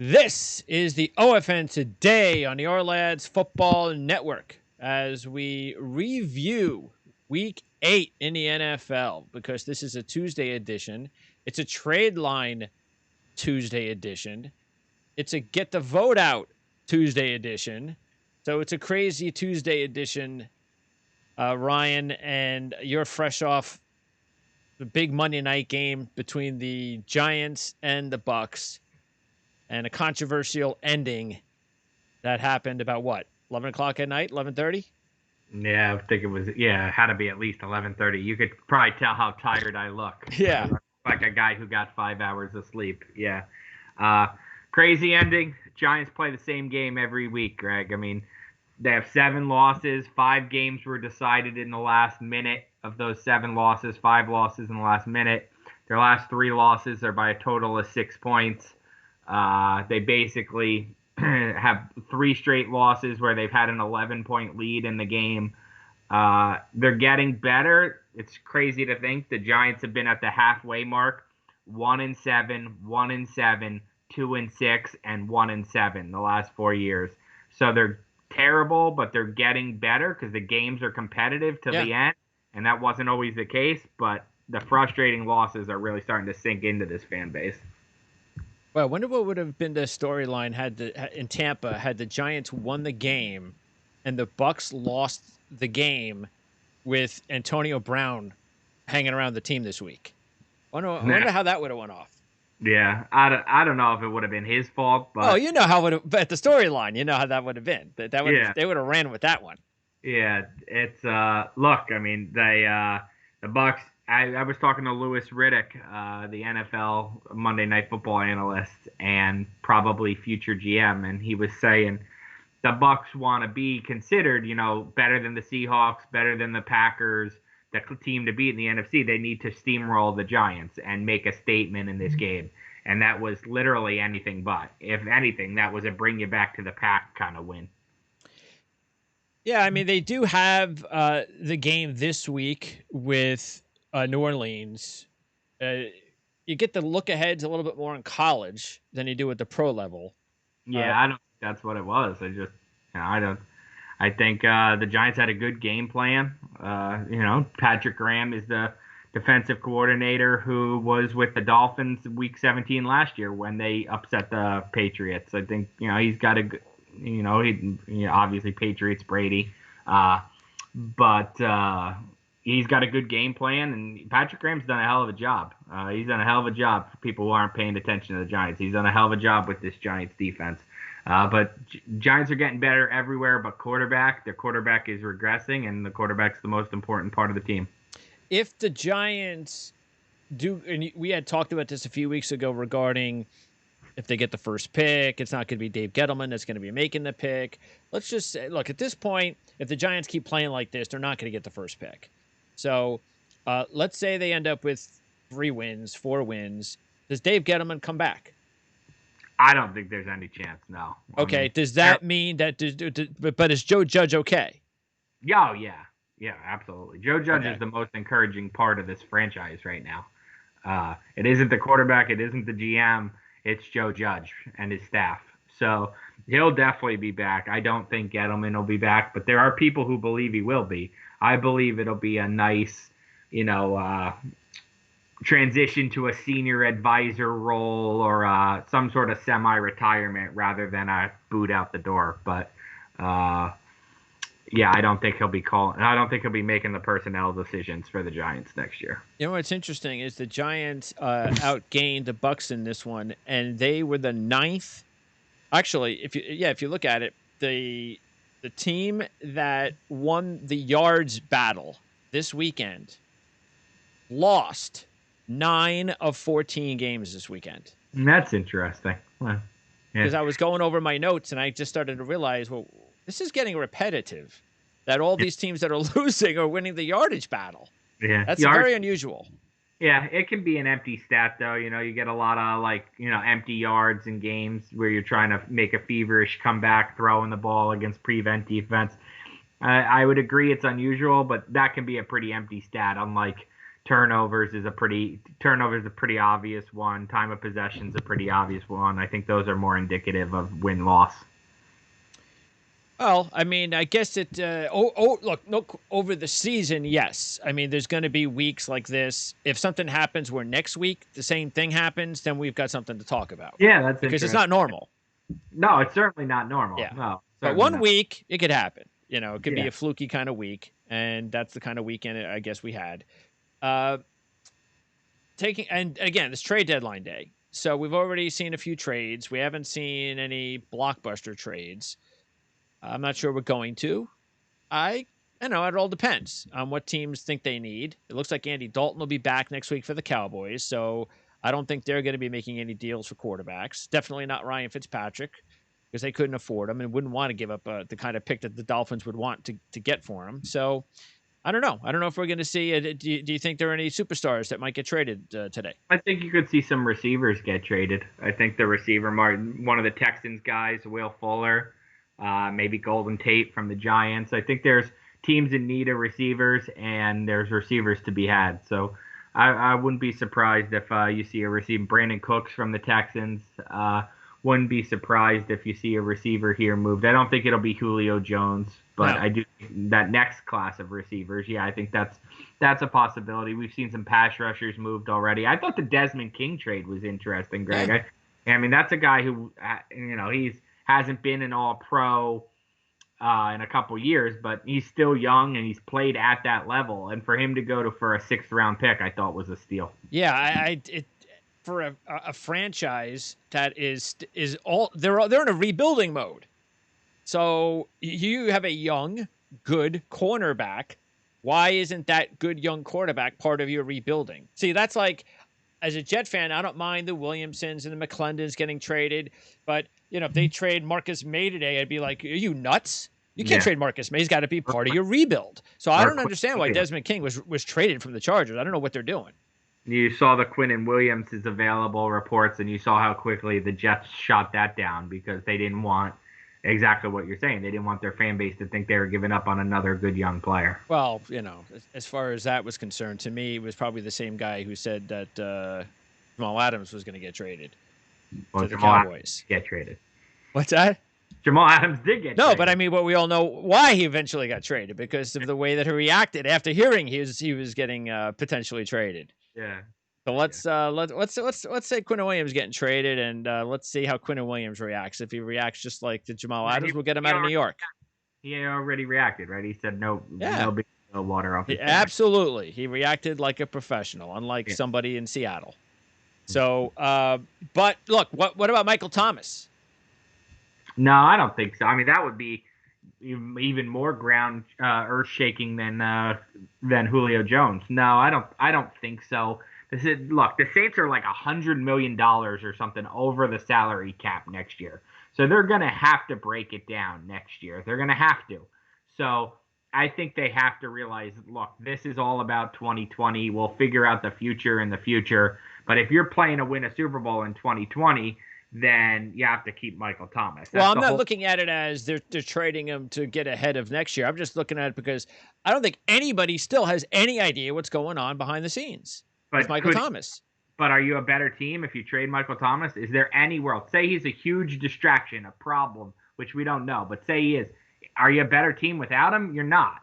This is the OFN today on the Ourlads Football Network as we review Week 8 in the NFL because this is a Tuesday edition. It's a trade line Tuesday edition. It's a get the vote out Tuesday edition. So it's a crazy Tuesday edition, Ryan, and you're fresh off the big Monday night game between the Giants and the Bucs. And a controversial ending that happened about what, 11 o'clock at night, 11:30? Yeah, I think it had to be at least 11:30. You could probably tell how tired I look. Yeah. I look like a guy who got 5 hours of sleep. Yeah. Crazy ending. Giants play the same game every week, Greg. I mean, they have 7 losses. 5 games were decided in the last minute of those 7 losses. 5 losses in the last minute. Their last 3 losses are by a total of 6 points. They basically have 3 straight losses where they've had an 11-point lead in the game. They're getting better. It's crazy to think the Giants have been at the halfway mark, 1-7, 1-7, 2-6, and 1-7 the last 4 years. So they're terrible, but they're getting better because the games are competitive to the end, and that wasn't always the case. But the frustrating losses are really starting to sink into this fan base. Well, I wonder what would have been the storyline in Tampa had the Giants won the game and the Bucs lost the game with Antonio Brown hanging around the team this week. I wonder how that would have went off. Yeah, I don't know if it would have been his fault, but you know how it would have. But the storyline, you know how that would have been. They would have ran with that one. Yeah, it's look. I mean, the Bucs. I was talking to Louis Riddick, the NFL Monday Night Football analyst and probably future GM, and he was saying the Bucs want to be considered, better than the Seahawks, better than the Packers, the team to beat in the NFC. They need to steamroll the Giants and make a statement in this game. And that was literally anything but. If anything, that was a bring you back to the pack kind of win. Yeah, I mean, they do have the game this week with New Orleans. You get the look aheads a little bit more in college than you do at the pro level. Yeah, I don't think that's what it was. I think the Giants had a good game plan. Patrick Graham is the defensive coordinator who was with the Dolphins week 17 last year when they upset the Patriots. I think, he's got a good, obviously Patriots Brady. But he's got a good game plan, and Patrick Graham's done a hell of a job. He's done a hell of a job for people who aren't paying attention to the Giants. He's done a hell of a job with this Giants defense. But Giants are getting better everywhere but quarterback. Their quarterback is regressing, and the quarterback's the most important part of the team. If the Giants do, and we had talked about this a few weeks ago regarding if they get the first pick, it's not going to be Dave Gettleman that's going to be making the pick. Let's just say, look, at this point, if the Giants keep playing like this, they're not going to get the first pick. So let's say they end up with 3 wins, 4 wins. Does Dave Gettleman come back? I don't think there's any chance, no. Okay, does that mean that but is Joe Judge okay? Oh, yeah. Yeah, absolutely. Joe Judge is the most encouraging part of this franchise right now. It isn't the quarterback. It isn't the GM. It's Joe Judge and his staff. So he'll definitely be back. I don't think Gettleman will be back, but there are people who believe he will be. I believe it'll be a nice, transition to a senior advisor role or some sort of semi-retirement rather than a boot out the door. But I don't think he'll be making the personnel decisions for the Giants next year. You know what's interesting is the Giants outgained the Bucs in this one, and they were the 9th. Actually, if you look at it, the team that won the yards battle this weekend lost 9 of 14 games this weekend. That's interesting. Because I was going over my notes and I just started to realize, well, this is getting repetitive, that all these teams that are losing are winning the yardage battle. Yeah. That's very unusual. Yeah, it can be an empty stat, though. You get a lot of, empty yards in games where you're trying to make a feverish comeback, throwing the ball against prevent defense. I would agree it's unusual, but that can be a pretty empty stat, unlike Turnovers is a pretty obvious one. Time of possession is a pretty obvious one. I think those are more indicative of win-loss. Well, I mean, I guess look, over the season, yes. I mean, there's going to be weeks like this. If something happens where next week the same thing happens, then we've got something to talk about. Yeah, that's because it's not normal. No, it's certainly not normal. Yeah. No, but one week it could happen. You know, it could be a fluky kind of week, and that's the kind of weekend I guess we had. And again, it's trade deadline day, so we've already seen a few trades. We haven't seen any blockbuster trades. I'm not sure we're going to. I know it all depends on what teams think they need. It looks like Andy Dalton will be back next week for the Cowboys, so I don't think they're going to be making any deals for quarterbacks. Definitely not Ryan Fitzpatrick, because they couldn't afford him and wouldn't want to give up the kind of pick that the Dolphins would want to get for him. So I don't know. I don't know if we're going to see it. Do you think there are any superstars that might get traded today? I think you could see some receivers get traded. I think the receiver, one of the Texans guys, Will Fuller, maybe Golden Tate from the Giants. I think there's teams in need of receivers, and there's receivers to be had. So I wouldn't be surprised if you see a receiver. Brandon Cooks from the Texans. Wouldn't be surprised if you see a receiver here moved. I don't think it'll be Julio Jones, but no. I do that next class of receivers. Yeah, I think that's a possibility. We've seen some pass rushers moved already. I thought the Desmond King trade was interesting, Greg. Yeah. I mean, that's a guy who, he's hasn't been an All-Pro in a couple years, but he's still young and he's played at that level. And for him to go for a 6th-round pick, I thought was a steal. Yeah, for a franchise that is all they're in a rebuilding mode. So you have a young, good cornerback. Why isn't that good young quarterback part of your rebuilding? See, that's like, as a Jet fan, I don't mind the Williamsons and the McClendons getting traded, but if they trade Marcus May today, I'd be like, are you nuts? You can't trade Marcus May. He's got to be part of your rebuild. So I don't understand why Desmond King was traded from the Chargers. I don't know what they're doing. You saw the Quinnen Williams is available reports, and you saw how quickly the Jets shot that down because they didn't want exactly what you're saying. They didn't want their fan base to think they were giving up on another good young player. Well, as far as that was concerned, to me, it was probably the same guy who said that Jamal Adams was going to get traded to the Cowboys. Get traded. What's that? Jamal Adams did get traded. No, but I mean, we all know why he eventually got traded, because of the way that he reacted after hearing he was getting potentially traded. Yeah. So let's say Quinnen Williams getting traded, and let's see how Quinnen Williams reacts. If he reacts just like the Jamal Adams, we'll get him out of New York. He already reacted, right? He said no big water off his back. Absolutely. He reacted like a professional, unlike somebody in Seattle. So, but look, what about Michael Thomas? No, I don't think so. I mean, that would be even more earth-shaking than Julio Jones. No, I don't think so. Look, the Saints are like $100 million or something over the salary cap next year. So they're going to have to break it down next year. They're going to have to. So I think they have to realize, look, this is all about 2020. We'll figure out the future in the future. But if you're playing to win a Super Bowl in 2020, then you have to keep Michael Thomas. Well, I'm not looking at it as they're trading him to get ahead of next year. I'm just looking at it because I don't think anybody still has any idea what's going on behind the scenes with Michael Thomas. But are you a better team if you trade Michael Thomas? Is there any world? Say he's a huge distraction, a problem, which we don't know, but say he is. Are you a better team without him? You're not.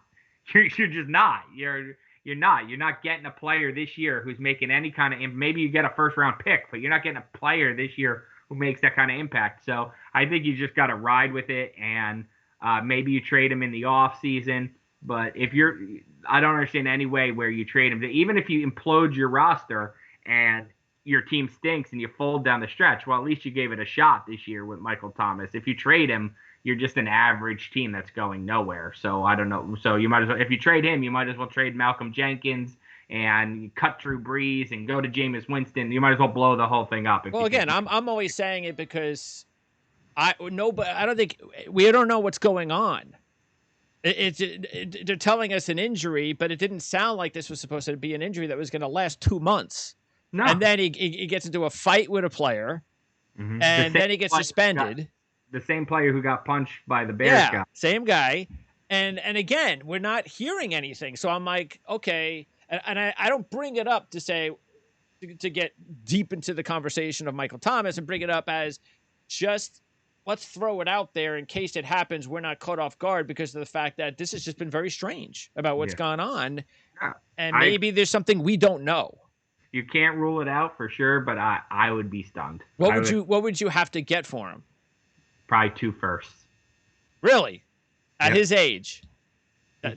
You're just not. You're not. You're not getting a player this year who's making any kind of – maybe you get a first-round pick, but you're not getting a player this year who makes that kind of impact. So I think you just got to ride with it, and maybe you trade him in the off season. But I don't understand any way where you trade him. Even if you implode your roster and your team stinks and you fold down the stretch, well, at least you gave it a shot this year with Michael Thomas. If you trade him, you're just an average team that's going nowhere. So I don't know. So you might as well, if you trade him, you might as well trade Malcolm Jenkins and cut Drew Brees and go to Jameis Winston. You might as well blow the whole thing up. Well, again, I'm always saying it because I don't think we don't know what's going on. They're telling us an injury, but it didn't sound like this was supposed to be an injury that was going to last 2 months. No. And then he gets into a fight with a player, and then he gets suspended. The same player who got punched by the Bears guy. Same guy. And again, we're not hearing anything. So I'm like, okay. And I don't bring it up to say to get deep into the conversation of Michael Thomas and bring it up as just let's throw it out there in case it happens. We're not caught off guard because of the fact that this has just been very strange about what's Yeah. gone on. Yeah. And maybe there's something we don't know. You can't rule it out for sure, but I would be stunned. What would you have to get for him? Probably 2 firsts. Really? At Yep. his age?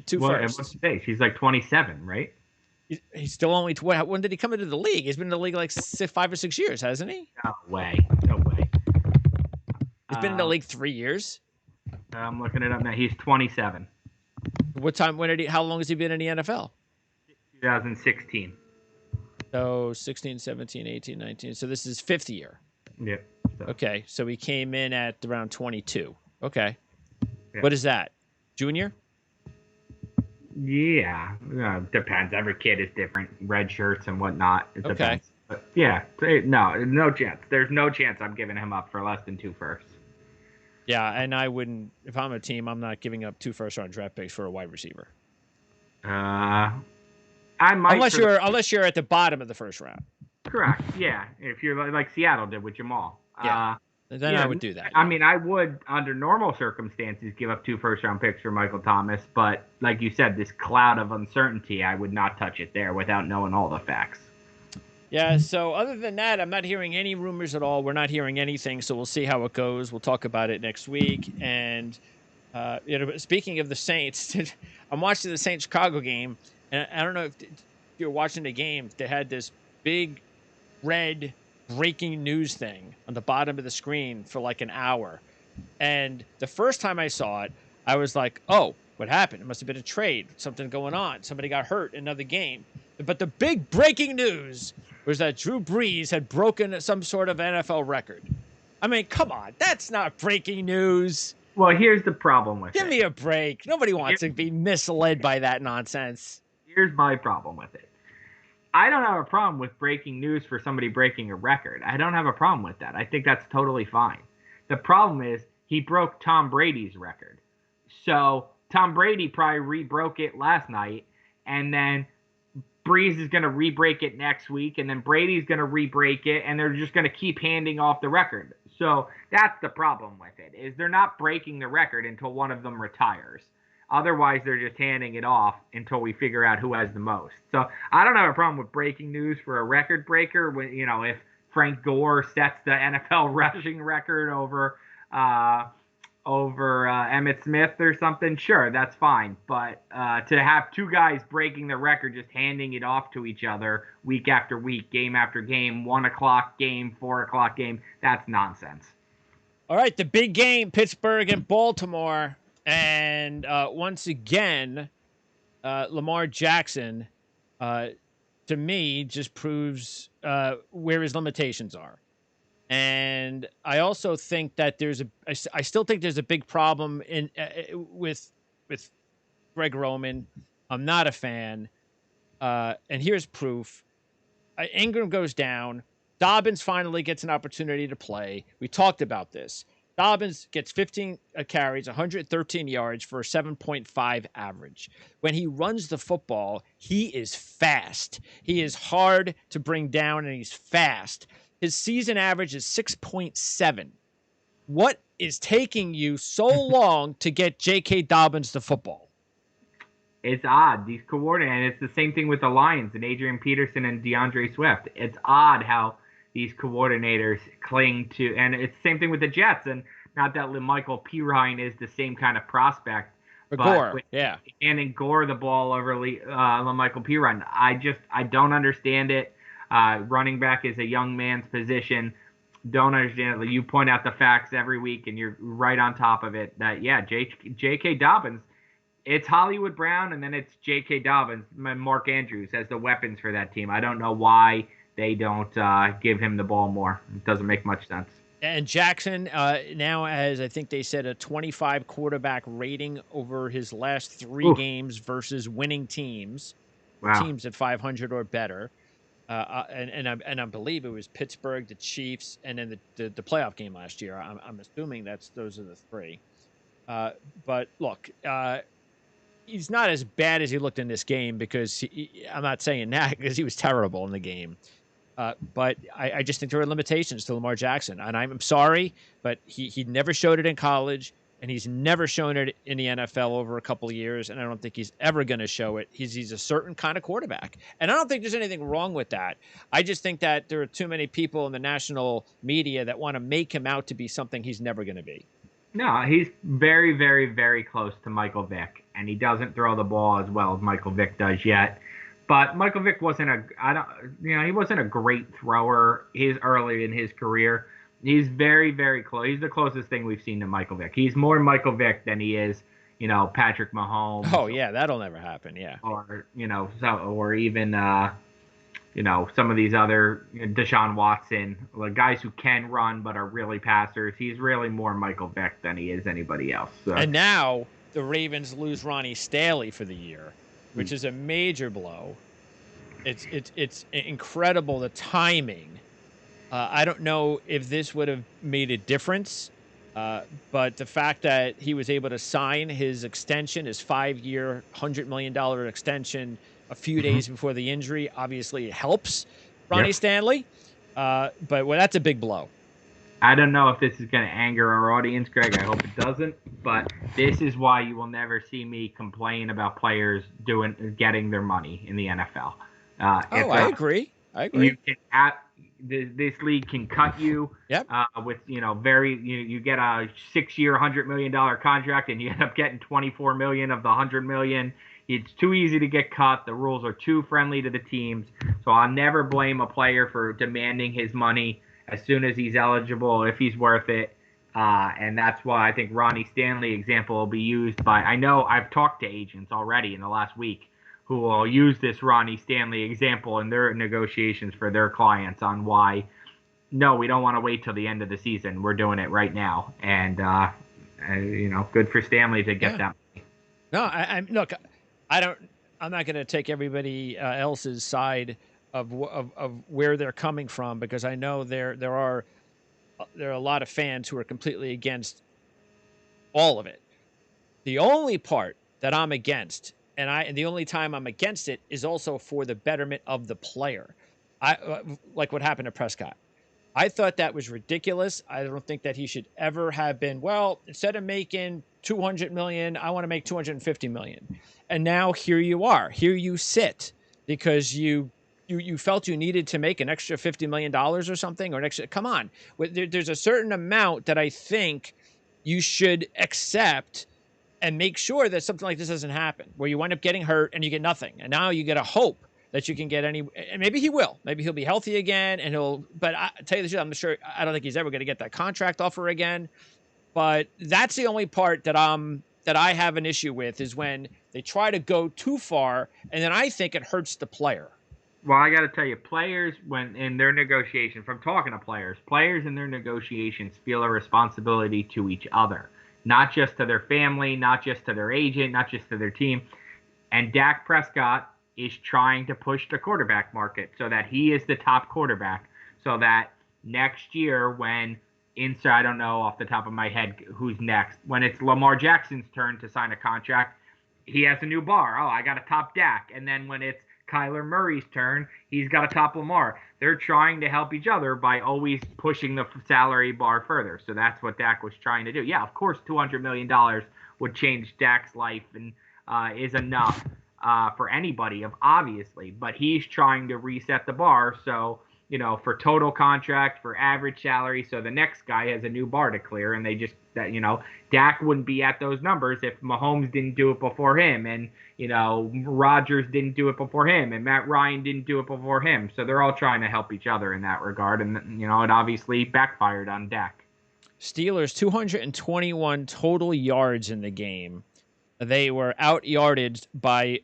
2 firsts. What's his age? He's like 27, right? He's still only when did he come into the league? He's been in the league like 5 or 6 years, hasn't he? No way. No way. He's been in the league 3 years. I'm looking it up now. He's 27. What time? How long has he been in the NFL? 2016. So 16, 17, 18, 19. So this is 5th year. Yep. So. Okay. So he came in at around 22. Okay. Yeah. What is that? Junior? Yeah. Depends. Every kid is different. Red shirts and whatnot. It okay. Depends. But yeah. No chance. There's no chance I'm giving him up for less than 2 firsts. Yeah. And I wouldn't, if I'm a team, I'm not giving up 2 first-round draft picks for a wide receiver. I might. Unless you're at the bottom of the first round. Correct. Yeah. If you're like Seattle did with Jamal. Yeah. Then I would do that. I mean, I would, under normal circumstances, give up 2 first-round picks for Michael Thomas. But like you said, this cloud of uncertainty, I would not touch it there without knowing all the facts. Yeah. So other than that, I'm not hearing any rumors at all. We're not hearing anything. So we'll see how it goes. We'll talk about it next week. And speaking of the Saints, I'm watching the Saints-Chicago game. And I don't know if you're watching the game. They had this big red breaking news thing on the bottom of the screen for like an hour. And the first time I saw it, I was like, oh, what happened? It must have been a trade. Something going on. Somebody got hurt in another game. But the big breaking news was that Drew Brees had broken some sort of NFL record. I mean, come on. That's not breaking news. Well, here's the problem with it. Give me a break. Nobody wants to be misled by that nonsense. Here's my problem with it. I don't have a problem with breaking news for somebody breaking a record. I don't have a problem with that. I think that's totally fine. The problem is he broke Tom Brady's record. So Tom Brady probably re-broke it last night, and then Breeze is going to re-break it next week, and then Brady's going to re-break it, and they're just going to keep handing off the record. So that's the problem with it, is they're not breaking the record until one of them retires. Otherwise, they're just handing it off until we figure out who has the most. So I don't have a problem with breaking news for a record breaker. When, if Frank Gore sets the NFL rushing record over Emmitt Smith or something, sure, that's fine. But to have 2 guys breaking the record, just handing it off to each other week after week, game after game, 1 o'clock game, 4 o'clock game, that's nonsense. All right, the big game, Pittsburgh and Baltimore. And once again, Lamar Jackson, to me, just proves where his limitations are. And I also think that I still think there's a big problem with Greg Roman. I'm not a fan. And here's proof. Ingram goes down. Dobbins finally gets an opportunity to play. We talked about this. Dobbins gets 15 carries, 113 yards for a 7.5 average. When he runs the football, he is fast. He is hard to bring down, and he's fast. His season average is 6.7. What is taking you so long to get J.K. Dobbins the football? It's odd. These coordinators, and it's the same thing with the Lions and Adrian Peterson and DeAndre Swift. It's odd how these coordinators cling to, and it's the same thing with the Jets. And not that Michael Pirine is the same kind of prospect, but Gore, yeah, and Gore the ball over Michael Pirine. I don't understand it. Running back is a young man's position. Don't understand it. You point out the facts every week, and you're right on top of it. That J.K. Dobbins. It's Hollywood Brown, and then it's J.K. Dobbins, Mark Andrews as the weapons for that team. I don't know why they don't give him the ball more. It doesn't make much sense. And Jackson now has, I think they said, a 25 quarterback rating over his last 3 games versus winning teams. Wow. Teams at 500 or better. And I believe it was Pittsburgh, the Chiefs, and then the playoff game last year. I'm assuming those are the 3. But look, he's not as bad as he looked in this game because I'm not saying that because he was terrible in the game. But I just think there are limitations to Lamar Jackson, and I'm sorry, but he never showed it in college, and he's never shown it in the NFL over a couple of years, and I don't think he's ever going to show it. He's a certain kind of quarterback, and I don't think there's anything wrong with that. I just think that there are too many people in the national media that want to make him out to be something he's never going to be. No, he's very, very, very close to Michael Vick, and he doesn't throw the ball as well as Michael Vick does yet. But Michael Vick wasn't he wasn't a great thrower early in his career. He's very, very close. He's the closest thing we've seen to Michael Vick. He's more Michael Vick than he is, Patrick Mahomes. Oh yeah, that'll never happen. Yeah. Or or even some of these other Deshaun Watson, like guys who can run but are really passers. He's really more Michael Vick than he is anybody else. So. And now the Ravens lose Ronnie Stanley for the year, which is a major blow. It's incredible, the timing. I don't know if this would have made a difference, but the fact that he was able to sign his extension, his 5-year, $100 million extension, a few days before the injury, obviously helps Ronnie Stanley. But that's a big blow. I don't know if this is going to anger our audience, Greg. I hope it doesn't. But this is why you will never see me complain about players getting their money in the NFL. I agree. This league can cut you. Yep. With you get a 6-year, $100 million contract, and you end up getting $24 million of the $100 million. It's too easy to get cut. The rules are too friendly to the teams. So I'll never blame a player for demanding his money as soon as he's eligible, if he's worth it. And that's why I think Ronnie Stanley example will be used by, I know I've talked to agents already in the last week who will use this Ronnie Stanley example in their negotiations for their clients on why, no, we don't want to wait till the end of the season. We're doing it right now. And, good for Stanley to get that money. No, look, I'm not going to take everybody else's side of where they're coming from, because I know there are a lot of fans who are completely against all of it. The only part that I'm against, and the only time I'm against it, is also for the betterment of the player. Like what happened to Prescott. I thought that was ridiculous. I don't think that he should ever have been, well, instead of making $200 million, I want to make $250 million. And now here you are. Here you sit because you felt you needed to make an extra $50 million or something, or an extra. Come on. There's a certain amount that I think you should accept and make sure that something like this doesn't happen, where you wind up getting hurt and you get nothing. And now you get a hope that you can get and maybe he will. Maybe he'll be healthy again, but I tell you the truth, I don't think he's ever going to get that contract offer again. But that's the only part that I have an issue with, is when they try to go too far, and then I think it hurts the player. Well, I got to tell you, players, when in their negotiation, from talking to players in their negotiations feel a responsibility to each other, not just to their family, not just to their agent, not just to their team. And Dak Prescott is trying to push the quarterback market so that he is the top quarterback, so that next year when I don't know off the top of my head who's next, when it's Lamar Jackson's turn to sign a contract, he has a new bar. Oh, I got to top Dak. And then when it's Kyler Murray's turn, he's got to top Lamar. They're trying to help each other by always pushing the salary bar further. So that's what Dak was trying to do. Yeah, of course, $200 million would change Dak's life and is enough for anybody, obviously. But he's trying to reset the bar. So, for total contract, for average salary, so the next guy has a new bar to clear, and Dak wouldn't be at those numbers if Mahomes didn't do it before him, and Rodgers didn't do it before him, and Matt Ryan didn't do it before him. So they're all trying to help each other in that regard, and it obviously backfired on Dak. Steelers 221 total yards in the game. They were out-yarded by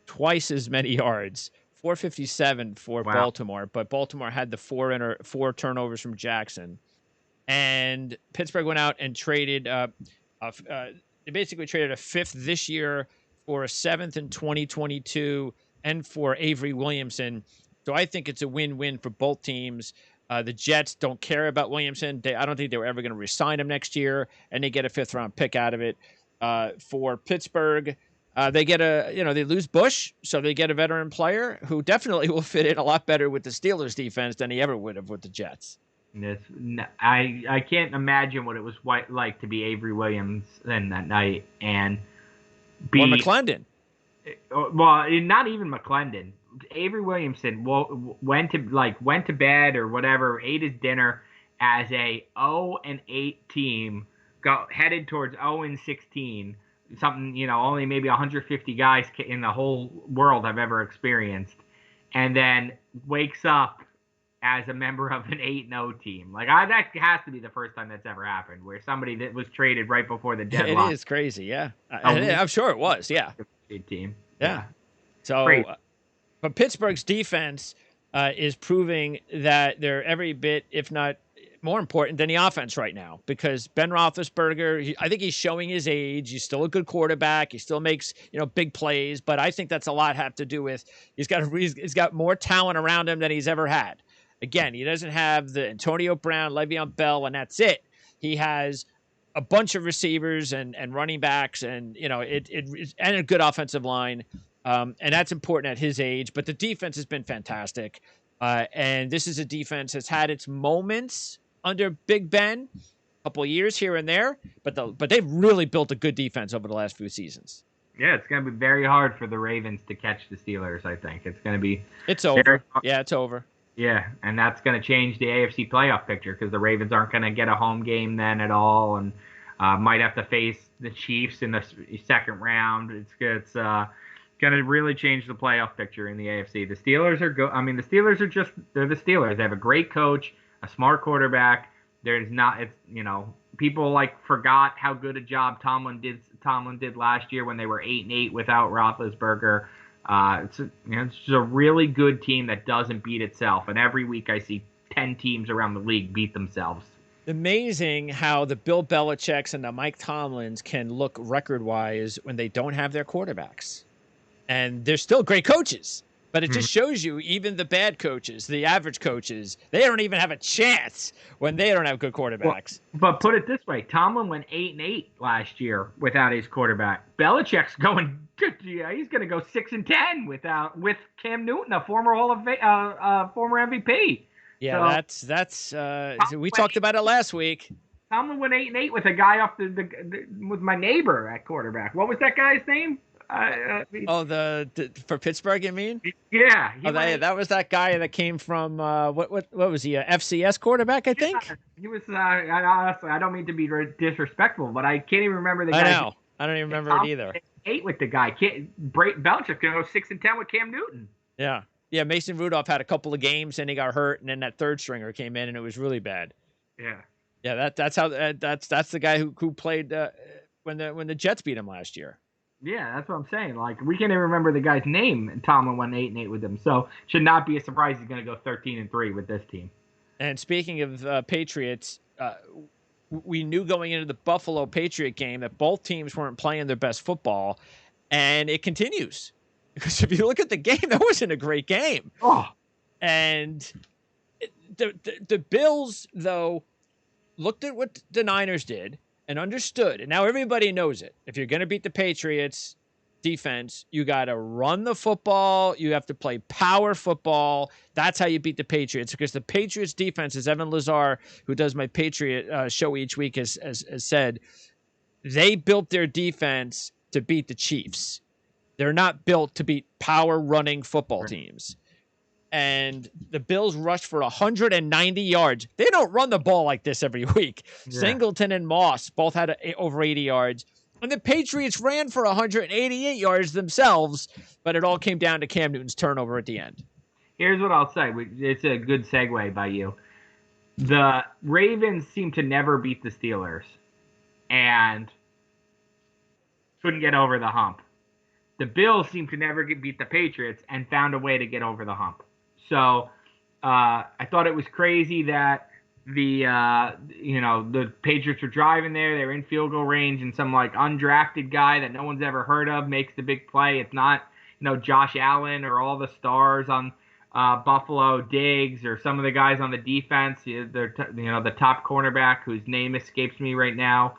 twice as many yards. 457 for Baltimore, but Baltimore had the four turnovers from Jackson, and Pittsburgh went out and traded. They basically traded a fifth this year for a seventh in 2022, and for Avery Williamson. So I think it's a win-win for both teams. The Jets don't care about Williamson. I don't think they were ever going to re-sign him next year, and they get a fifth-round pick out of it. For Pittsburgh, They get they lose Bush, so they get a veteran player who definitely will fit in a lot better with the Steelers defense than he ever would have with the Jets. I can't imagine what it was like to be Avery Williams then that night and be or McClendon. Well, not even McClendon. Avery Williamson went to bed or whatever, ate his dinner as a 0-8 team, headed towards 0-16. Something, only maybe 150 guys in the whole world have ever experienced, and then wakes up as a member of an 8-0 team. That has to be the first time that's ever happened, where somebody that was traded right before the deadline. It is crazy, yeah. I'm sure it was, yeah. Team. Yeah. So, but Pittsburgh's defense is proving that they're every bit, if not more important than the offense right now, because Ben Roethlisberger, I think he's showing his age. He's still a good quarterback. He still makes, big plays, but I think that's a lot have to do with he's got more talent around him than he's ever had. Again, he doesn't have the Antonio Brown, Le'Veon Bell, and that's it. He has a bunch of receivers and running backs and, and a good offensive line. And that's important at his age, but the defense has been fantastic. And this is a defense that's had its moments under Big Ben, a couple of years here and there, but they've really built a good defense over the last few seasons. Yeah, it's going to be very hard for the Ravens to catch the Steelers, I think. It's going to be... It's over. Yeah, it's over. Yeah, and that's going to change the AFC playoff picture because the Ravens aren't going to get a home game then at all, and might have to face the Chiefs in the second round. It's going to really change the playoff picture in the AFC. The Steelers are good. I mean, the Steelers are they're the Steelers. They have a great coach, a smart quarterback. People forgot how good a job Tomlin did last year when they were 8-8 without Roethlisberger. It's just a really good team that doesn't beat itself. And every week I see 10 teams around the league beat themselves. Amazing how the Bill Belichicks and the Mike Tomlins can look record-wise when they don't have their quarterbacks. And they're still great coaches. But it just shows you even the bad coaches, the average coaches, they don't even have a chance when they don't have good quarterbacks. Well, but put it this way, Tomlin went 8-8 last year without his quarterback. Belichick's going, he's going to go 6-10 with Cam Newton, a former former MVP. Yeah, so, that's we talked about it last week. Tomlin went 8-8 with a guy off with my neighbor at quarterback. What was that guy's name? For Pittsburgh, you mean? Yeah. That was that guy that came from what was he? A FCS quarterback, I think. Yeah, he was. Honestly, I don't mean to be disrespectful, but I can't even remember the guy. I know. I don't even remember it either. 8 with the guy. Belichick's gonna go 6-10 with Cam Newton. Yeah. Yeah. Mason Rudolph had a couple of games and he got hurt, and then that third stringer came in and it was really bad. Yeah. Yeah. That's the guy who played when the Jets beat him last year. Yeah, that's what I'm saying. We can't even remember the guy's name, and Tomlin went 8-8 with him. So, should not be a surprise he's going to go 13-3 with this team. And speaking of Patriots, we knew going into the Buffalo Patriot game that both teams weren't playing their best football, and it continues. Because if you look at the game, that wasn't a great game. Oh. And the Bills, though, looked at what the Niners did and understood, and now everybody knows it. If you're going to beat the Patriots defense, you got to run the football. You have to play power football. That's how you beat the Patriots, because the Patriots defense, as Evan Lazar, who does my Patriot show each week, has said, they built their defense to beat the Chiefs. They're not built to beat power running football teams. And the Bills rushed for 190 yards. They don't run the ball like this every week. Yeah. Singleton and Moss both had over 80 yards. And the Patriots ran for 188 yards themselves, but it all came down to Cam Newton's turnover at the end. Here's what I'll say. It's a good segue by you. The Ravens seem to never beat the Steelers and couldn't get over the hump. The Bills seem to never beat the Patriots and found a way to get over the hump. So I thought it was crazy that the Patriots were driving there. They were in field goal range, and some undrafted guy that no one's ever heard of makes the big play. It's not Josh Allen or all the stars on Buffalo, Diggs, or some of the guys on the defense. The top cornerback whose name escapes me right now.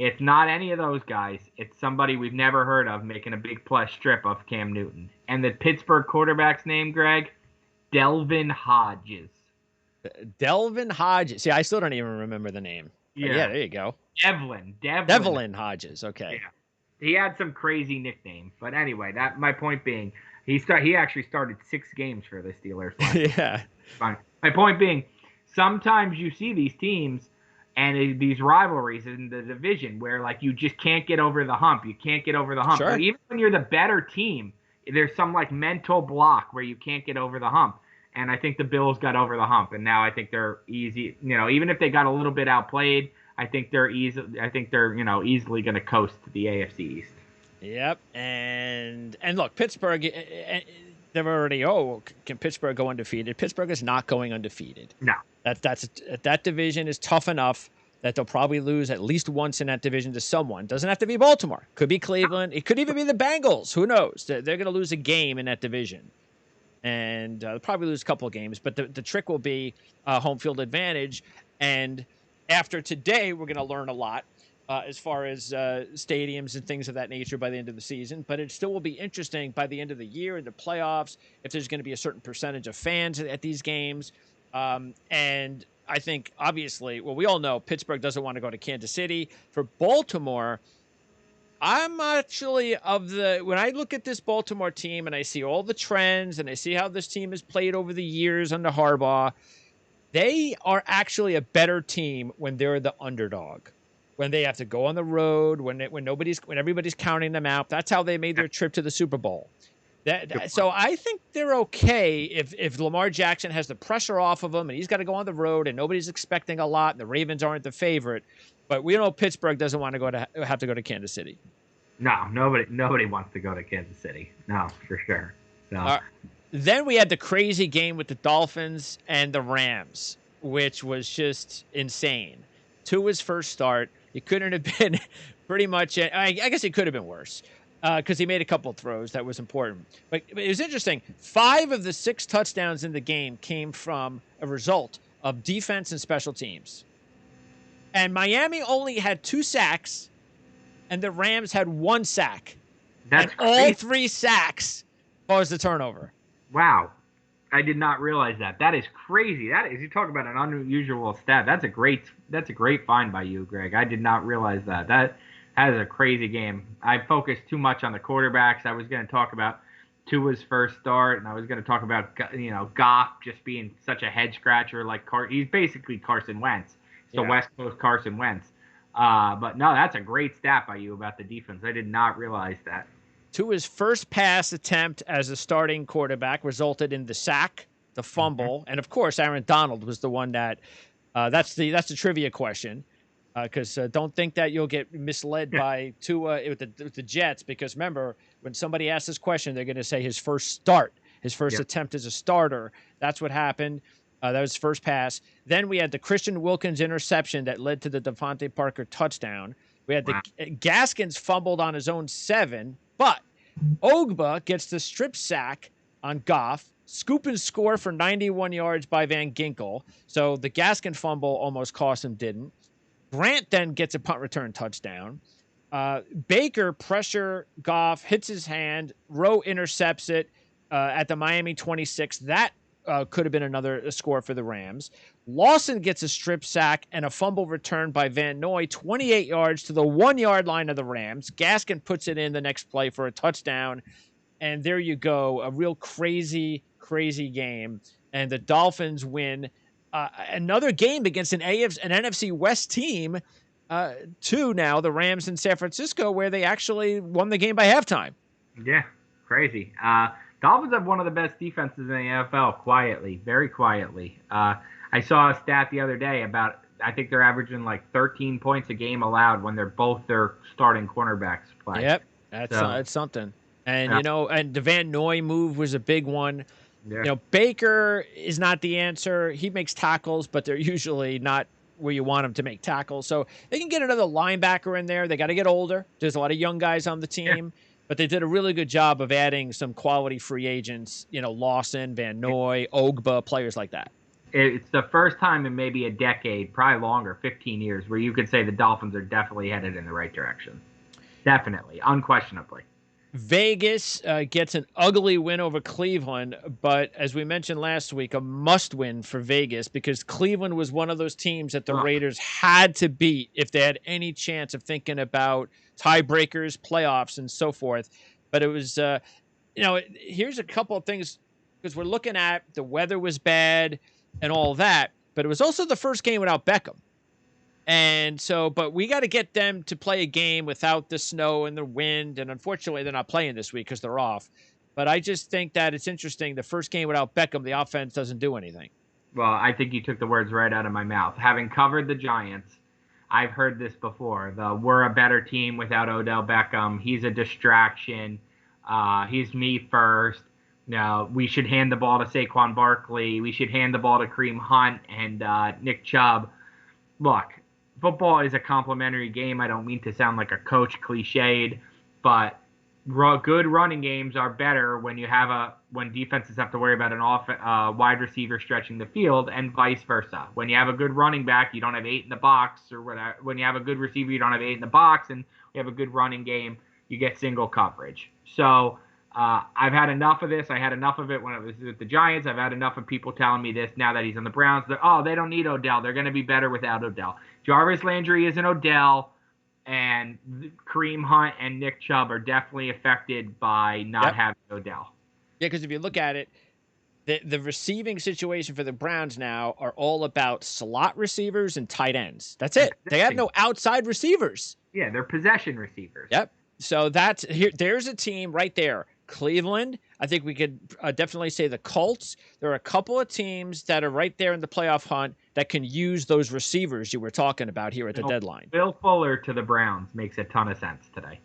It's not any of those guys. It's somebody we've never heard of making a big plus strip of Cam Newton. And the Pittsburgh quarterback's name, Greg? Delvin Hodges. Delvin Hodges. See, I still don't even remember the name. But yeah, there you go. Devlin Hodges. Okay. Yeah. He had some crazy nickname. But anyway, that my point being, he actually started 6 games for the Steelers last year. Yeah. Fine. My point being, sometimes you see these teams and these rivalries in the division where, like, you just can't get over the hump. You can't get over the hump. Sure. But even when you're the better team, there's some, like, mental block where you can't get over the hump. And I think the Bills got over the hump, and now I think they're easy. You know, even if they got a little bit outplayed, I think they're easily going to coast to the AFC East. Yep, and look, Pittsburgh. They're already. Can Pittsburgh go undefeated? Pittsburgh is not going undefeated. No, that division is tough enough that they'll probably lose at least once in that division to someone. Doesn't have to be Baltimore. Could be Cleveland. It could even be the Bengals. Who knows? They're going to lose a game in that division. And they'll probably lose a couple of games. But the trick will be home field advantage. And after today, we're going to learn a lot as far as stadiums and things of that nature by the end of the season. But it still will be interesting by the end of the year in the playoffs if there's going to be a certain percentage of fans at these games. And I think, obviously, well, we all know Pittsburgh doesn't want to go to Kansas City. For Baltimore, I'm actually when I look at this Baltimore team and I see all the trends and I see how this team has played over the years under Harbaugh, they are actually a better team when they're the underdog, when they have to go on the road, when everybody's counting them out. That's how they made their trip to the Super Bowl. So I think they're okay if Lamar Jackson has the pressure off of him and he's got to go on the road and nobody's expecting a lot and the Ravens aren't the favorite. But we know Pittsburgh doesn't want to have to go to Kansas City. No, nobody wants to go to Kansas City. No, for sure. So. Then we had the crazy game with the Dolphins and the Rams, which was just insane. Tua's first start. It couldn't have been pretty much. I guess it could have been worse because he made a couple of throws that was important. But it was interesting. 5 of the 6 touchdowns in the game came from a result of defense and special teams. And Miami only had 2 sacks, and the Rams had 1 sack. That's and all 3 sacks caused the turnover. Wow. I did not realize that. That is crazy. You talk about an unusual stat. That's a great find by you, Greg. I did not realize that. That is a crazy game. I focused too much on the quarterbacks. I was going to talk about Tua's first start, and I was going to talk about Goff just being such a head scratcher. He's basically Carson Wentz. It's the West Coast Carson Wentz. But no, that's a great stat by you about the defense. I did not realize that. Tua's first pass attempt as a starting quarterback resulted in the sack, the fumble, and of course Aaron Donald was the one that. That's the trivia question, because don't think that you'll get misled by Tua with the Jets, because remember when somebody asks this question they're going to say his first attempt as a starter. That's what happened. That was his first pass. Then we had the Christian Wilkins interception that led to the Devontae Parker touchdown. We had the Gaskins fumbled on his own 7, but Ogba gets the strip sack on Goff, scoop and score for 91 yards by Van Ginkel. So the Gaskin fumble almost cost him, didn't. Grant then gets a punt return touchdown. Baker pressure Goff, hits his hand. Rowe intercepts it at the Miami 26. That could have been another score for the Rams. Lawson gets a strip sack and a fumble return by Van Noy, 28 yards to the 1-yard line of the Rams. Gaskin puts it in the next play for a touchdown. And there you go, a real crazy game. And the Dolphins win another game against an NFC West team, 2 now, the Rams in San Francisco, where they actually won the game by halftime. Yeah, crazy. Dolphins have one of the best defenses in the NFL, very quietly. I saw a stat the other day about, I think they're averaging like 13 points a game allowed when both their starting cornerbacks play. Yep, that's something. And, and the Van Noy move was a big one. Yeah. Baker is not the answer. He makes tackles, but they're usually not where you want him to make tackles. So they can get another linebacker in there. They got to get older. There's a lot of young guys on the team. Yeah. But they did a really good job of adding some quality free agents, Lawson, Van Noy, Ogba, players like that. it's the first time in maybe a decade, probably longer, 15 years, where you could say the Dolphins are definitely headed in the right direction. Definitely, unquestionably. Vegas gets an ugly win over Cleveland, but as we mentioned last week, a must-win for Vegas because Cleveland was one of those teams that the Raiders had to beat if they had any chance of thinking about tiebreakers, playoffs, and so forth. But it was, here's a couple of things because we're looking at the weather was bad and all that, but it was also the first game without Beckham. And so, but we got to get them to play a game without the snow and the wind. And unfortunately, they're not playing this week because they're off. But I just think that it's interesting. The first game without Beckham, the offense doesn't do anything. Well, I think you took the words right out of my mouth. Having covered the Giants, I've heard this before. We're a better team without Odell Beckham. He's a distraction. He's me first. No, we should hand the ball to Saquon Barkley. We should hand the ball to Kareem Hunt and Nick Chubb. Look, football is a complementary game. I don't mean to sound like a coach cliched, but good running games are better when defenses have to worry about an wide receiver stretching the field, and vice versa. When you have a good running back, you don't have 8 in the box, or whatever. When you have a good receiver, you don't have 8 in the box, and you have a good running game, you get single coverage. So I've had enough of this. I had enough of it when it was with the Giants. I've had enough of people telling me this now that he's on the Browns. They don't need Odell. They're going to be better without Odell. Jarvis Landry isn't Odell, and Kareem Hunt and Nick Chubb are definitely affected by not having Odell. Yeah, because if you look at it, the receiving situation for the Browns now are all about slot receivers and tight ends. That's it. They have no outside receivers. Yeah, they're possession receivers. Yep. So there's a team right there. Cleveland, I think we could definitely say the Colts. There are a couple of teams that are right there in the playoff hunt that can use those receivers you were talking about here at the deadline. Will Fuller to the Browns makes a ton of sense today.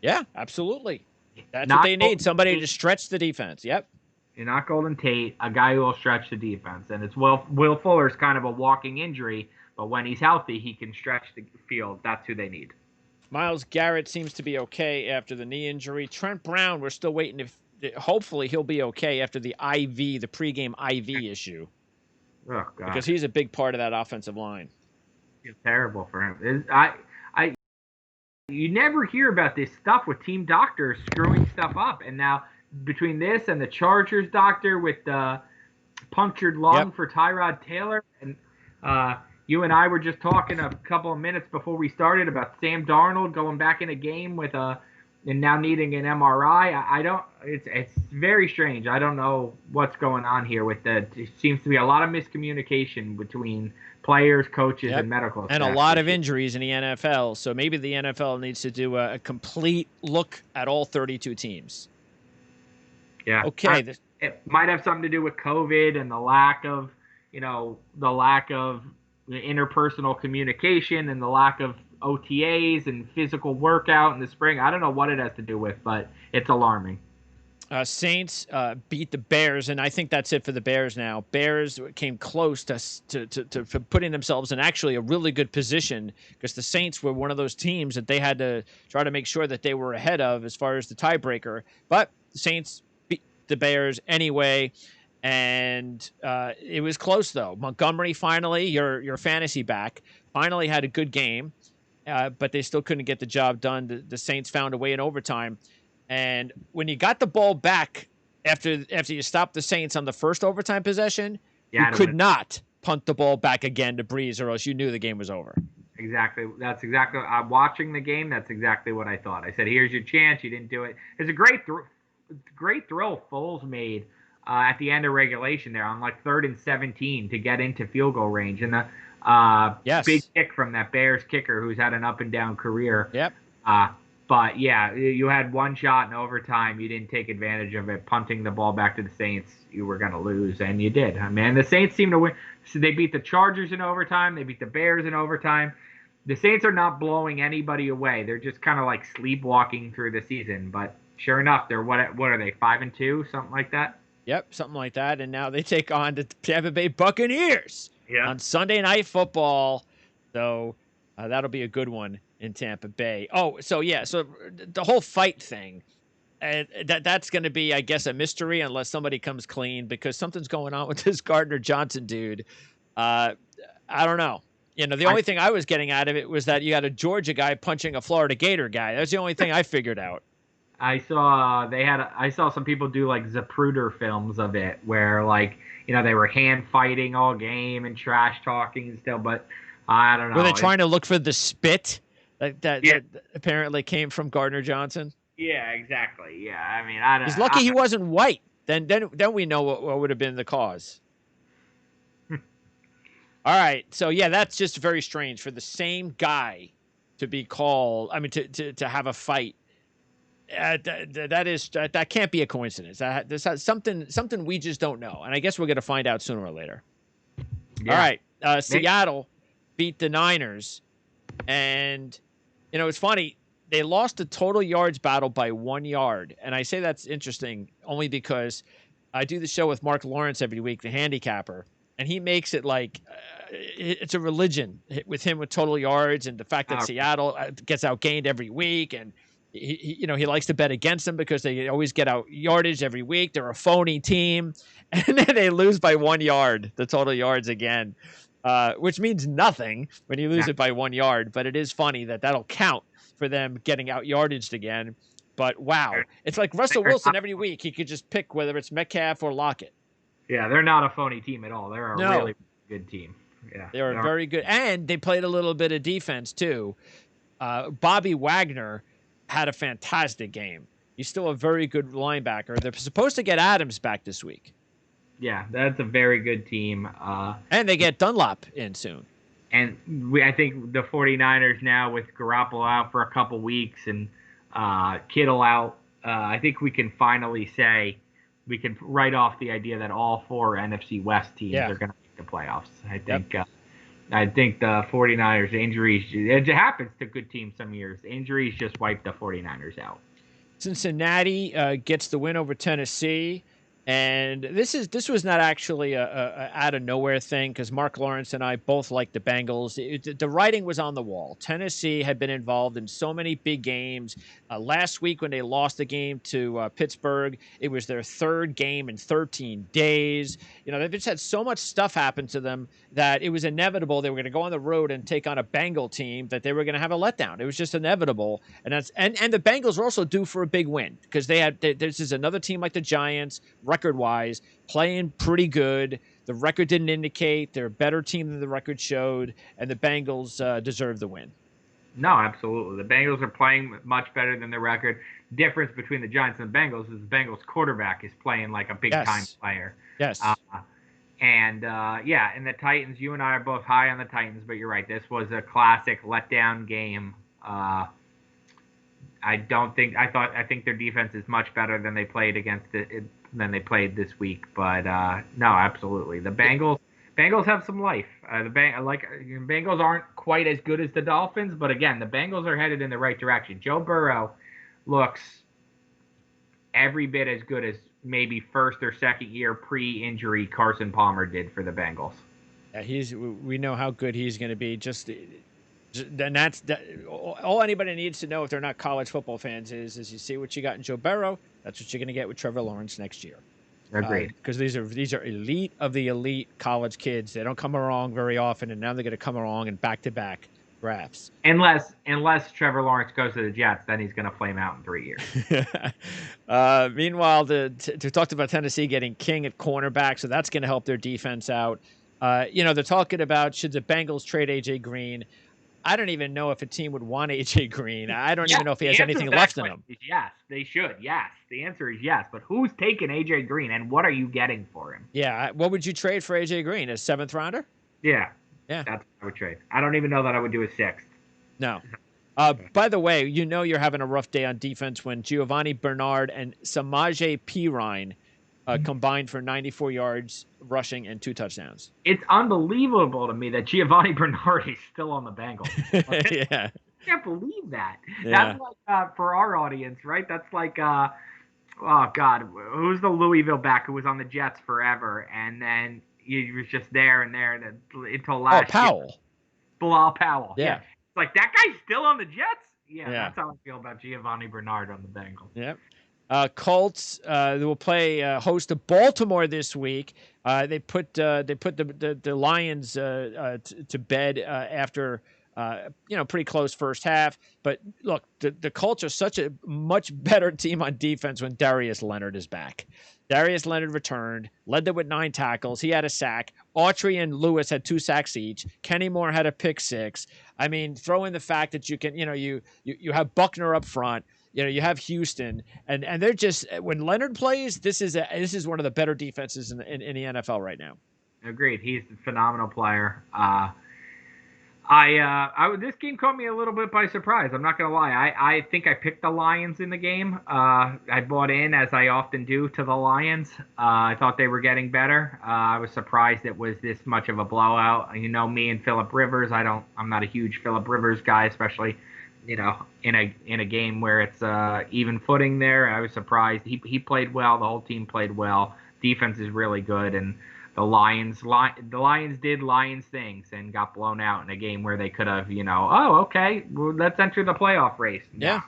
Yeah, absolutely. That's what they need, somebody to stretch the defense. Yep. You're not Golden Tate, a guy who will stretch the defense. And it's Will Fuller's kind of a walking injury, but when he's healthy, he can stretch the field. That's who they need. Myles Garrett seems to be okay after the knee injury. Trent Brown, we're still waiting. Hopefully he'll be okay after the pregame IV issue. Oh, God. Because he's a big part of that offensive line. It's terrible for him. You never hear about this stuff with team doctors screwing stuff up. And now between this and the Chargers doctor with the punctured lung for Tyrod Taylor, and you and I were just talking a couple of minutes before we started about Sam Darnold going back in a game and now needing an MRI. It's very strange. I don't know what's going on here it seems to be a lot of miscommunication between players, coaches, and medical staff. And a lot of injuries in the NFL. So maybe the NFL needs to do a complete look at all 32 teams. Yeah. Okay. It might have something to do with COVID and the lack of interpersonal communication and the lack of OTAs and physical workout in the spring. I don't know what it has to do with, but it's alarming. Saints beat the Bears, and I think that's it for the Bears now. Bears came close to putting themselves in actually a really good position because the Saints were one of those teams that they had to try to make sure that they were ahead of as far as the tiebreaker. But the Saints beat the Bears anyway. And it was close, though. Montgomery finally, your fantasy back, finally had a good game, but they still couldn't get the job done. The Saints found a way in overtime. And when you got the ball back after you stopped the Saints on the first overtime possession, you could not punt the ball back again to Breeze, or else you knew the game was over. Exactly. That's exactly. I'm watching the game. That's exactly what I thought. I said, "Here's your chance." You didn't do it. It's a great throw Foles made at the end of regulation there on like 3rd and 17 to get into field goal range, and the big kick from that Bears kicker who's had an up and down career. Yep. But yeah, you had one shot in overtime. You didn't take advantage of it. Punting the ball back to the Saints, you were going to lose, and you did. I mean, the Saints seem to win. So they beat the Chargers in overtime. They beat the Bears in overtime. The Saints are not blowing anybody away. They're just kind of like sleepwalking through the season. But sure enough, they're what are they, 5-2, something like that? Yep, something like that. And now they take on the Tampa Bay Buccaneers on Sunday Night Football. So that'll be a good one in Tampa Bay. Oh, so the whole fight thing. And that's going to be, I guess, a mystery unless somebody comes clean, because something's going on with this Gardner Johnson dude. I don't know. The only thing I was getting out of it was that you got a Georgia guy punching a Florida Gator guy. That's the only thing I figured out. I saw some people do like Zapruder films of it where like they were hand fighting all game and trash talking and stuff, but I don't know. Were they trying to look for the spit that Yeah. that apparently came from Gardner Johnson? Yeah, exactly. Yeah, I mean, I don't. He's lucky he wasn't white. Then we know what would have been the cause. All right, so yeah, that's just very strange for the same guy to be called. I mean, to have a fight. That can't be a coincidence. There's something we just don't know, and I guess we're going to find out sooner or later. Yeah. All right, Seattle beat the Niners, and it's funny. They lost the total yards battle by 1 yard, and I say that's interesting only because I do the show with Mark Lawrence every week, the handicapper, and he makes it like it's a religion with him with total yards, and the fact that Seattle gets outgained every week, and he likes to bet against them because they always get out yardage every week. They're a phony team, and then they lose by 1 yard, the total yards again, which means nothing when you lose it by 1 yard. But it is funny that'll count for them getting out yardaged again. But wow, it's like Russell Wilson every week. He could just pick whether it's Metcalf or Lockett. Yeah, they're not a phony team at all. They're a really good team. Yeah, they're very good, and they played a little bit of defense too. Bobby Wagner had a fantastic game. He's still a very good linebacker. They're supposed to get Adams back this week. Yeah, that's a very good team. And they get Dunlop in soon. And I think the 49ers now with Garoppolo out for a couple weeks and Kittle out, I think we can finally say we can write off the idea that all 4 NFC West teams are going to make the playoffs. I think the 49ers injuries, it happens to good teams some years. Injuries just wipe the 49ers out. Cincinnati gets the win over Tennessee. And this was not actually a out of nowhere thing, because Mark Lawrence and I both like the Bengals. The writing was on the wall. Tennessee had been involved in so many big games. Last week when they lost the game to Pittsburgh, it was their 3rd game in 13 days. They've just had so much stuff happen to them that it was inevitable they were going to go on the road and take on a Bengal team that they were going to have a letdown. It was just inevitable. And the Bengals were also due for a big win, because this is another team like the Giants, record-wise, playing pretty good. The record didn't indicate they're a better team than the record showed, and the Bengals deserve the win. No, absolutely. The Bengals are playing much better than the record. Difference between the Giants and the Bengals is the Bengals quarterback is playing like a big-time player. Yes. And the Titans, you and I are both high on the Titans, but you're right. This was a classic letdown game. I think their defense is much better than they played this week. But no, absolutely. The Bengals have some life. The Bengals aren't quite as good as the Dolphins, but again, the Bengals are headed in the right direction. Joe Burrow looks every bit as good as maybe first or second year pre-injury Carson Palmer did for the Bengals. Yeah, we know how good he's going to be. And that's all anybody needs to know if they're not college football fans is you see what you got in Joe Burrow. That's what you're going to get with Trevor Lawrence next year. Agreed. Because these are elite of the elite college kids. They don't come along very often, and now they're going to come along in back-to-back drafts. Unless Trevor Lawrence goes to the Jets, then he's going to flame out in 3 years. Meanwhile, they talked about Tennessee getting King at cornerback, so that's going to help their defense out. They're talking about should the Bengals trade A.J. Green. I don't even know if a team would want A.J. Green. I don't even know if he has anything left in him. Yes, they should. Yes. The answer is yes. But who's taking A.J. Green, and what are you getting for him? Yeah. What would you trade for A.J. Green? A 7th rounder? Yeah. That's what I would trade. I don't even know that I would do a 6th. No. By the way, you're having a rough day on defense when Giovanni Bernard and Samaje Perine combined for 94 yards rushing and 2 touchdowns. It's unbelievable to me that Giovanni Bernard is still on the Bengals. Yeah. I can't believe that. Yeah. That's like, for our audience, right? That's like, oh, God, who's the Louisville back who was on the Jets forever, and then he was just there until last Powell. year. Bilal Powell. Yeah. It's like, that guy's still on the Jets? Yeah, that's how I feel about Giovanni Bernard on the Bengals. Yep. Colts they will play host to Baltimore this week. They put the Lions to bed after pretty close first half. But look, the Colts are such a much better team on defense when Darius Leonard is back. Darius Leonard returned, led them with 9 tackles. He had a sack. Autry and Lewis had 2 sacks each. Kenny Moore had a pick 6. I mean, throw in the fact that you can, you have Buckner up front. You have Houston, and they're just, when Leonard plays, this is one of the better defenses in the NFL right now. Agreed. He's a phenomenal player. This game caught me a little bit by surprise. I'm not gonna lie. I think I picked the Lions in the game. I bought in, as I often do, to the Lions. I thought they were getting better. I was surprised it was this much of a blowout. Me and Phillip Rivers. I'm not a huge Phillip Rivers guy, especially in a game where it's even footing there. I was surprised. He played well. The whole team played well. Defense is really good, and the Lions did Lions things and got blown out in a game where they could have, okay, well, let's enter the playoff race. Yeah,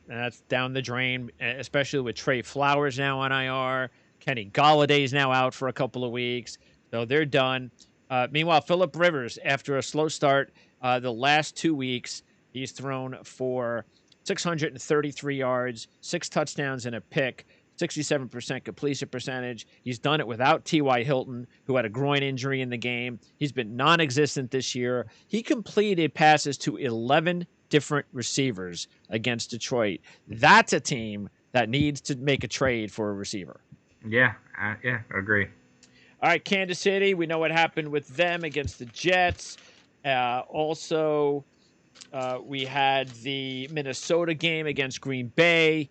that's down the drain, especially with Trey Flowers now on IR. Kenny Galladay's now out for a couple of weeks, so they're done. Meanwhile, Phillip Rivers, after a slow start, the last 2 weeks, he's thrown for 633 yards, 6 touchdowns, and a pick, 67% completion percentage. He's done it without T.Y. Hilton, who had a groin injury in the game. He's been non-existent this year. He completed passes to 11 different receivers against Detroit. That's a team that needs to make a trade for a receiver. Yeah, agree. All right, Kansas City, we know what happened with them against the Jets. Also, we had the Minnesota game against Green Bay.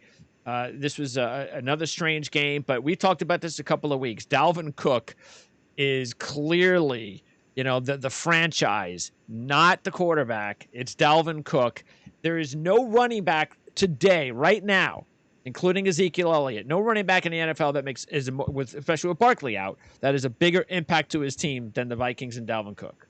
This was another strange game, but we talked about this a couple of weeks. Dalvin Cook is clearly, the franchise, not the quarterback. It's Dalvin Cook. There is no running back today, right now, including Ezekiel Elliott, no running back in the NFL that especially with Barkley out, that is a bigger impact to his team than the Vikings and Dalvin Cook.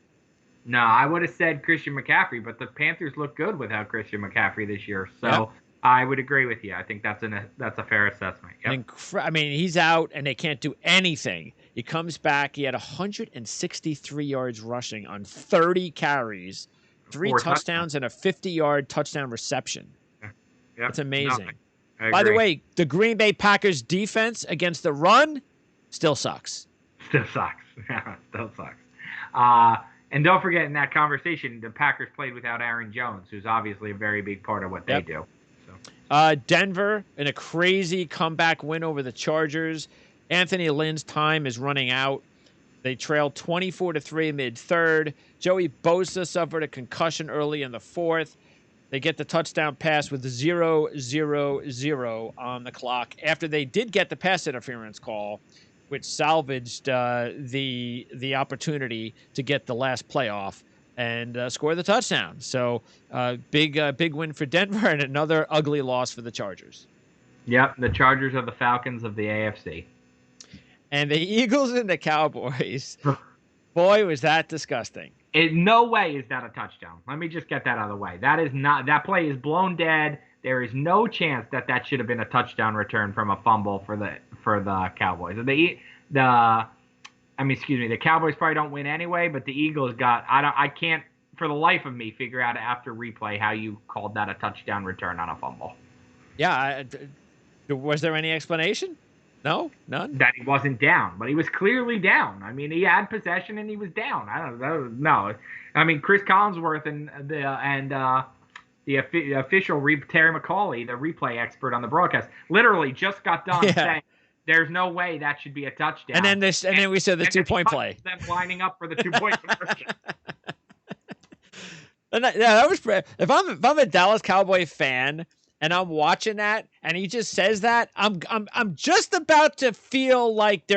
No, I would have said Christian McCaffrey, but the Panthers look good without Christian McCaffrey this year. So. Yep. I would agree with you. I think that's a fair assessment. Yep. He's out and they can't do anything. He comes back. He had 163 yards rushing on 30 carries, 3 touchdowns, and a 50-yard touchdown reception. Yep. That's amazing. By the way, the Green Bay Packers defense against the run still sucks. Still sucks. Still sucks. And don't forget, in that conversation, the Packers played without Aaron Jones, who's obviously a very big part of what they do. Denver in a crazy comeback win over the Chargers. Anthony Lynn's time is running out. They trailed 24-3 mid-third. Joey Bosa suffered a concussion early in the 4th. They get the touchdown pass with 0-0-0 on the clock after they did get the pass interference call, which salvaged the opportunity to get the last playoff and score the touchdown. So big win for Denver and another ugly loss for the Chargers. Yep, the Chargers are the Falcons of the AFC. And the Eagles and the Cowboys, boy, was that disgusting. In no way is that a touchdown. Let me just get that out of the way. That play is blown dead. There is no chance that should have been a touchdown return from a fumble for the Cowboys. The Cowboys probably don't win anyway, but the Eagles I can't for the life of me figure out after replay how you called that a touchdown return on a fumble. Yeah, was there any explanation? No, none. That he wasn't down, but he was clearly down. I mean, he had possession and he was down. I don't know. No, I mean Chris Collinsworth and the official Terry McCauley, the replay expert on the broadcast, literally just got done saying there's no way that should be a touchdown. And then we said the 2-point play. Them lining up for the 2-point conversion. That was if I'm a Dallas Cowboy fan and I'm watching that and he just says that, I'm just about to feel like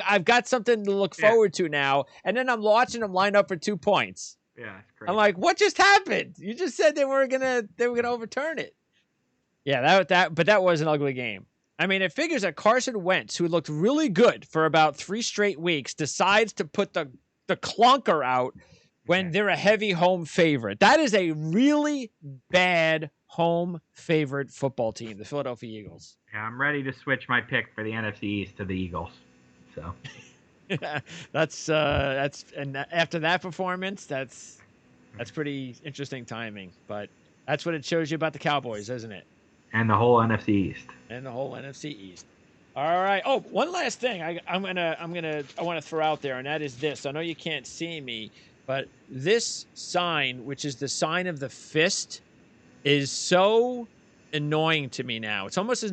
I've got something to look forward to now, and then I'm watching them line up for 2 points. Yeah, it's crazy. I'm like, what just happened? You just said they were gonna overturn it. Yeah, but that was an ugly game. I mean, it figures that Carson Wentz, who looked really good for about 3 straight weeks, decides to put the clunker out when they're a heavy home favorite. That is a really bad home favorite football team, the Philadelphia Eagles. Yeah, I'm ready to switch my pick for the NFC East to the Eagles. So that's and after that performance, that's pretty interesting timing. But that's what it shows you about the Cowboys, isn't it? And the whole NFC East. And the whole NFC East. All right. Oh, one last thing I want to throw out there, and that is this. I know you can't see me, but this sign, which is the sign of the fist, is so annoying to me now. It's almost as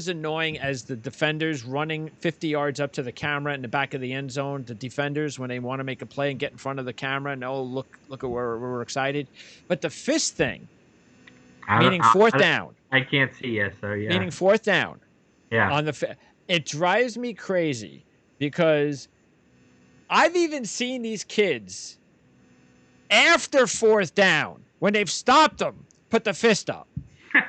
annoying as the defenders running 50 yards up to the camera in the back of the end zone. The defenders, when they want to make a play and get in front of the camera, and look at where we're excited. But the fist thing, meaning fourth down. I can't see you, so yeah. Meaning fourth down. Yeah. It drives me crazy because I've even seen these kids after fourth down when they've stopped them put the fist up.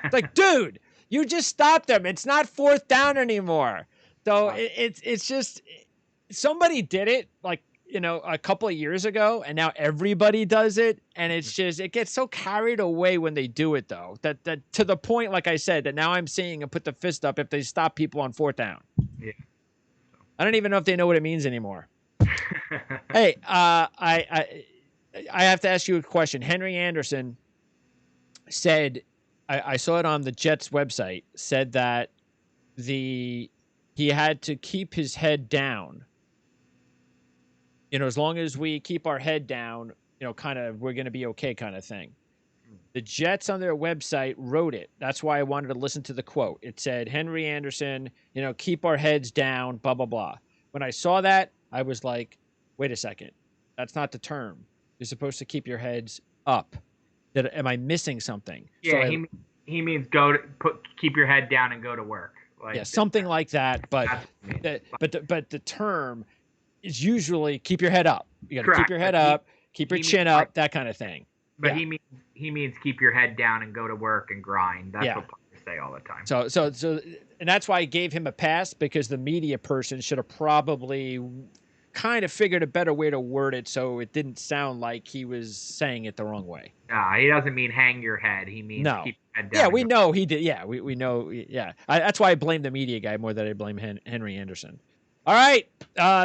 It's like, dude, you just stopped them. It's not fourth down anymore. So it's just somebody did it like, a couple of years ago, and now everybody does it, and it's just it gets so carried away when they do it, though, that to the point, like I said, that now I'm seeing them put the fist up if they stop people on fourth down. Yeah. I don't even know if they know what it means anymore. Hey, I have to ask you a question. Henry Anderson said, I saw it on the Jets website, said that he had to keep his head down. As long as we keep our head down, kind of, we're going to be okay kind of thing. The Jets on their website wrote it. That's why I wanted to listen to the quote. It said, Henry Anderson, keep our heads down, blah, blah, blah. When I saw that, I was like, wait a second. That's not the term. You're supposed to keep your heads up. Am I missing something? Yeah, so he means keep your head down and go to work. Yeah, something like that. But the term is usually keep your head up. You got to keep your head up, keep your chin up, that kind of thing. But he means keep your head down and go to work and grind. That's what players say all the time. So, and that's why I gave him a pass, because the media person should have probably kind of figured a better way to word it so it didn't sound like he was saying it the wrong way. He doesn't mean hang your head. He means keep your head down. Yeah, we know he did. Yeah, we know. Yeah, that's why I blame the media guy more than I blame Henry Anderson. All right.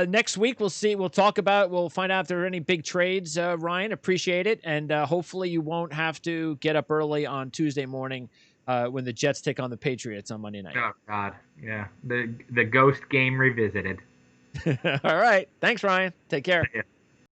Next week, we'll find out if there are any big trades, Ryan. Appreciate it. And hopefully you won't have to get up early on Tuesday morning when the Jets take on the Patriots on Monday night. Oh, God. Yeah. The ghost game revisited. All right. Thanks, Ryan. Take care. Yeah.